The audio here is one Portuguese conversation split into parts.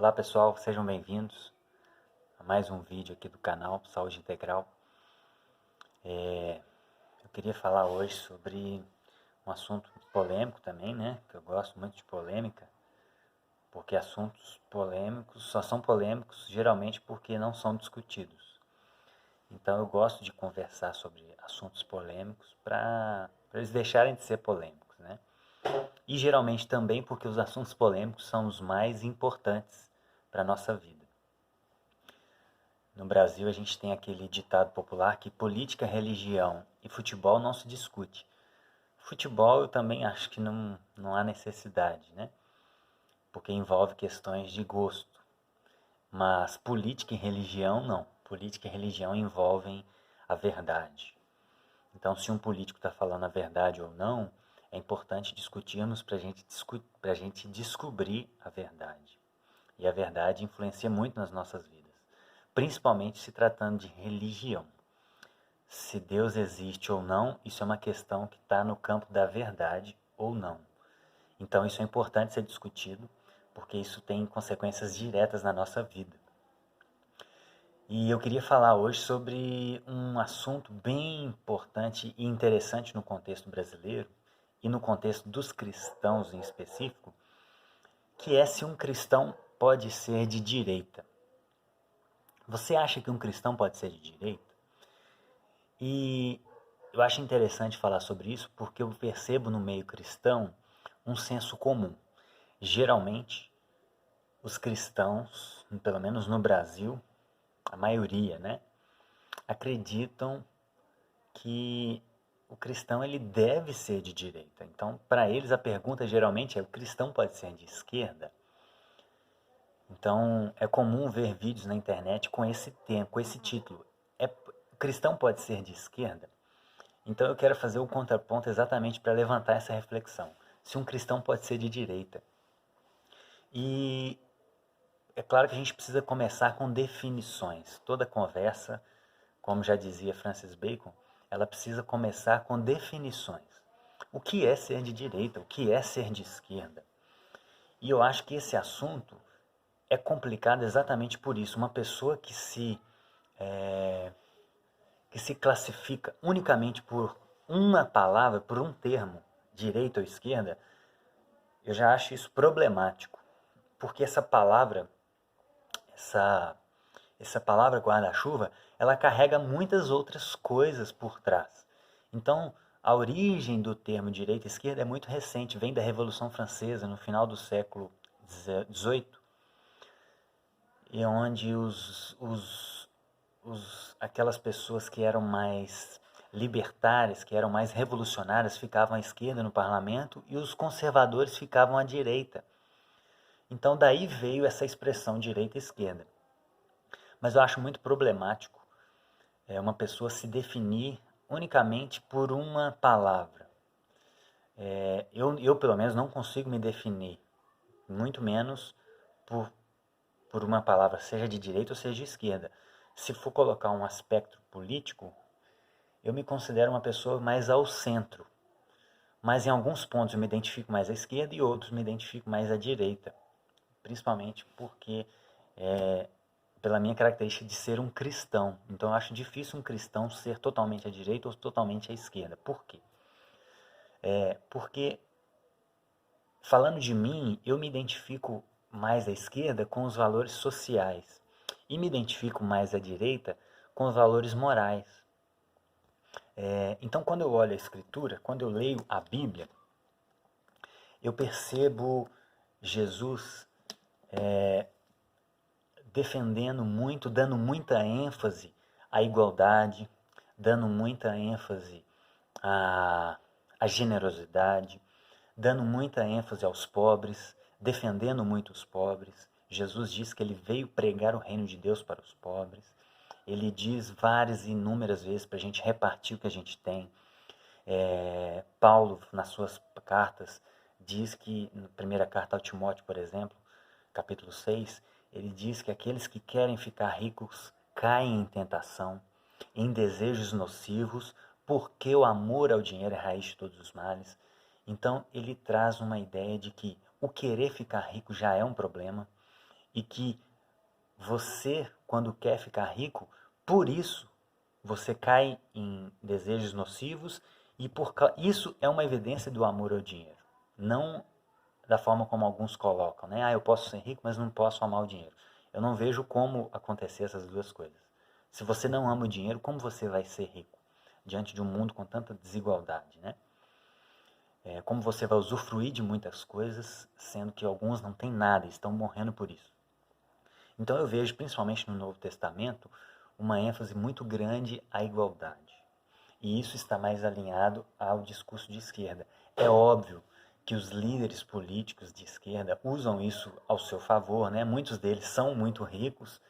Olá pessoal, sejam bem-vindos a mais um vídeo aqui do canal Saúde Integral. Eu queria falar hoje sobre um assunto polêmico também, né? Que eu gosto muito de polêmica, porque assuntos polêmicos só são polêmicos geralmente porque não são discutidos. Então eu gosto de conversar sobre assuntos polêmicos para eles deixarem de ser polêmicos, né? E geralmente também porque os assuntos polêmicos são os mais importantes para a nossa vida. No Brasil a gente tem aquele ditado popular que política, religião e futebol não se discute. Futebol eu também acho que não há necessidade, né? Porque envolve questões de gosto. Mas política e religião não. Política e religião envolvem a verdade. Então se um político está falando a verdade ou não, é importante discutirmos para a gente descobrir a verdade. E a verdade influencia muito nas nossas vidas, principalmente se tratando de religião. Se Deus existe ou não, isso é uma questão que está no campo da verdade ou não. Então isso é importante ser discutido, porque isso tem consequências diretas na nossa vida. E eu queria falar hoje sobre um assunto bem importante e interessante no contexto brasileiro, e no contexto dos cristãos em específico, que é se um cristão pode ser de direita. Você acha que um cristão pode ser de direita? E eu acho interessante falar sobre isso porque eu percebo no meio cristão um senso comum. Geralmente, os cristãos, pelo menos no Brasil, a maioria, né, acreditam que o cristão ele deve ser de direita. Então, para eles a pergunta geralmente é: o cristão pode ser de esquerda? Então, é comum ver vídeos na internet com esse tema, com esse título: o cristão pode ser de esquerda? Então eu quero fazer o contraponto exatamente para levantar essa reflexão. Se um cristão pode ser de direita. E é claro que a gente precisa começar com definições. Toda conversa, como já dizia Francis Bacon, ela precisa começar com definições. O que é ser de direita? O que é ser de esquerda? E eu acho que esse assunto é complicado exatamente por isso. Uma pessoa que se classifica unicamente por uma palavra, por um termo, direita ou esquerda, eu já acho isso problemático, porque essa, essa palavra guarda-chuva, ela carrega muitas outras coisas por trás. Então, a origem do termo direita e esquerda é muito recente, vem da Revolução Francesa, no final do século XVIII, e onde aquelas pessoas que eram mais libertárias, que eram mais revolucionárias, ficavam à esquerda no parlamento e os conservadores ficavam à direita. Então daí veio essa expressão direita e esquerda. Mas eu acho muito problemático uma pessoa se definir unicamente por uma palavra. Eu, pelo menos, não consigo me definir, muito menos por uma palavra, seja de direita ou seja de esquerda. Se for colocar um aspecto político, eu me considero uma pessoa mais ao centro. Mas em alguns pontos eu me identifico mais à esquerda e outros me identifico mais à direita. Principalmente porque, pela minha característica de ser um cristão. Então eu acho difícil um cristão ser totalmente à direita ou totalmente à esquerda. Por quê? Porque, falando de mim, eu me identifico mais à esquerda com os valores sociais. E me identifico mais à direita com os valores morais. Então, quando eu olho a Escritura, quando eu leio a Bíblia, eu percebo Jesus defendendo muito, dando muita ênfase à igualdade, dando muita ênfase à generosidade, dando muita ênfase aos pobres, defendendo muito os pobres. Jesus diz que ele veio pregar o reino de Deus para os pobres. Ele diz várias e inúmeras vezes para a gente repartir o que a gente tem. Paulo, nas suas cartas, diz que, na primeira carta ao Timóteo, por exemplo, capítulo 6, ele diz que aqueles que querem ficar ricos caem em tentação, em desejos nocivos, porque o amor ao dinheiro é raiz de todos os males. Então ele traz uma ideia de que o querer ficar rico já é um problema e que você, quando quer ficar rico, por isso você cai em desejos nocivos e isso é uma evidência do amor ao dinheiro. Não da forma como alguns colocam, né? Eu posso ser rico, mas não posso amar o dinheiro. Eu não vejo como acontecer essas duas coisas. Se você não ama o dinheiro, como você vai ser rico? Diante de um mundo com tanta desigualdade, né? Como você vai usufruir de muitas coisas, sendo que alguns não têm nada e estão morrendo por isso. Então eu vejo, principalmente no Novo Testamento, uma ênfase muito grande à igualdade. E isso está mais alinhado ao discurso de esquerda. É óbvio que os líderes políticos de esquerda usam isso ao seu favor, né? Muitos deles são muito ricos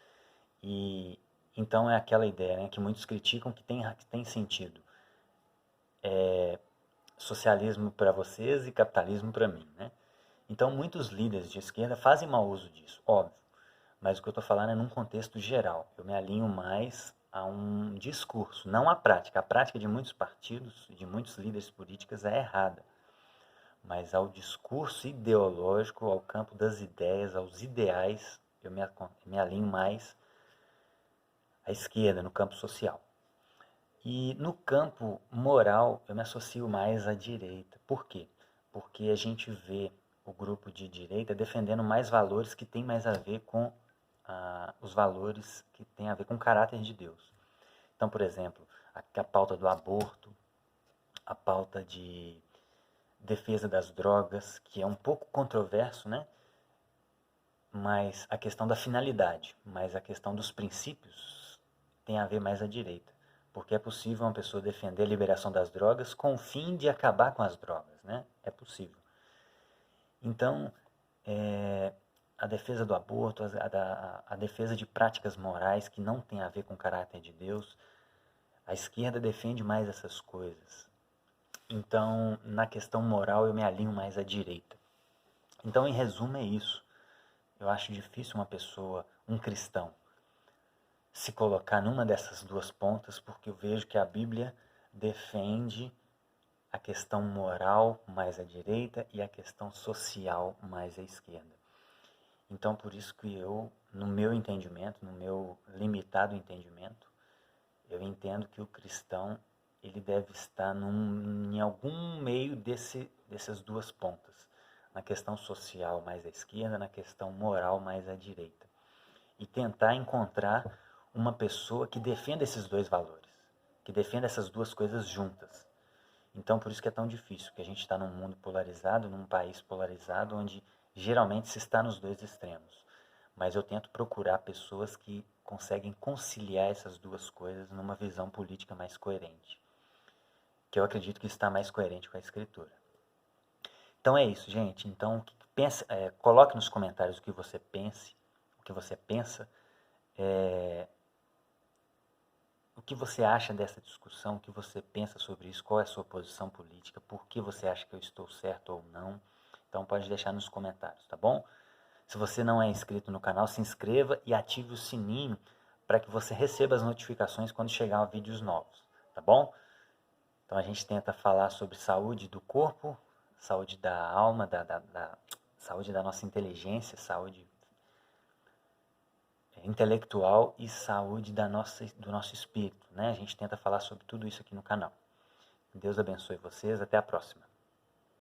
e então é aquela ideia, né, que muitos criticam que tem sentido. Socialismo para vocês e capitalismo para mim, né? Então muitos líderes de esquerda fazem mau uso disso, óbvio. Mas o que eu estou falando é num contexto geral. Eu me alinho mais a um discurso, não à prática. A prática de muitos partidos e de muitos líderes políticos é errada. Mas ao discurso ideológico, ao campo das ideias, aos ideais, eu me alinho mais à esquerda, no campo social. E no campo moral, eu me associo mais à direita. Por quê? Porque a gente vê o grupo de direita defendendo mais valores que têm mais a ver com os valores que têm a ver com o caráter de Deus. Então, por exemplo, a pauta do aborto, a pauta de defesa das drogas, que é um pouco controverso, né? Mas a questão da finalidade, mas a questão dos princípios tem a ver mais à direita. Porque é possível uma pessoa defender a liberação das drogas com o fim de acabar com as drogas, né? É possível. Então, a defesa do aborto, a defesa de práticas morais que não tem a ver com o caráter de Deus, a esquerda defende mais essas coisas. Então, na questão moral, eu me alinho mais à direita. Então, em resumo, é isso. Eu acho difícil uma pessoa, um cristão, se colocar numa dessas duas pontas, porque eu vejo que a Bíblia defende a questão moral mais à direita e a questão social mais à esquerda. Então, por isso que eu, no meu entendimento, no meu limitado entendimento, eu entendo que o cristão ele deve estar em algum meio dessas duas pontas. Na questão social mais à esquerda, na questão moral mais à direita. E tentar encontrar uma pessoa que defenda esses dois valores, que defenda essas duas coisas juntas. Então, por isso que é tão difícil, que a gente está num mundo polarizado, num país polarizado, onde geralmente se está nos dois extremos. Mas eu tento procurar pessoas que conseguem conciliar essas duas coisas numa visão política mais coerente, que eu acredito que está mais coerente com a Escritura. Então é isso, gente. Então, coloque nos comentários o que você pensa, o que você acha dessa discussão, o que você pensa sobre isso, qual é a sua posição política, por que você acha que eu estou certo ou não. Então pode deixar nos comentários, tá bom? Se você não é inscrito no canal, se inscreva e ative o sininho para que você receba as notificações quando chegar vídeos novos, tá bom? Então a gente tenta falar sobre saúde do corpo, saúde da alma, saúde da nossa inteligência, saúde intelectual e saúde do nosso espírito, né? A gente tenta falar sobre tudo isso aqui no canal. Deus abençoe vocês, até a próxima.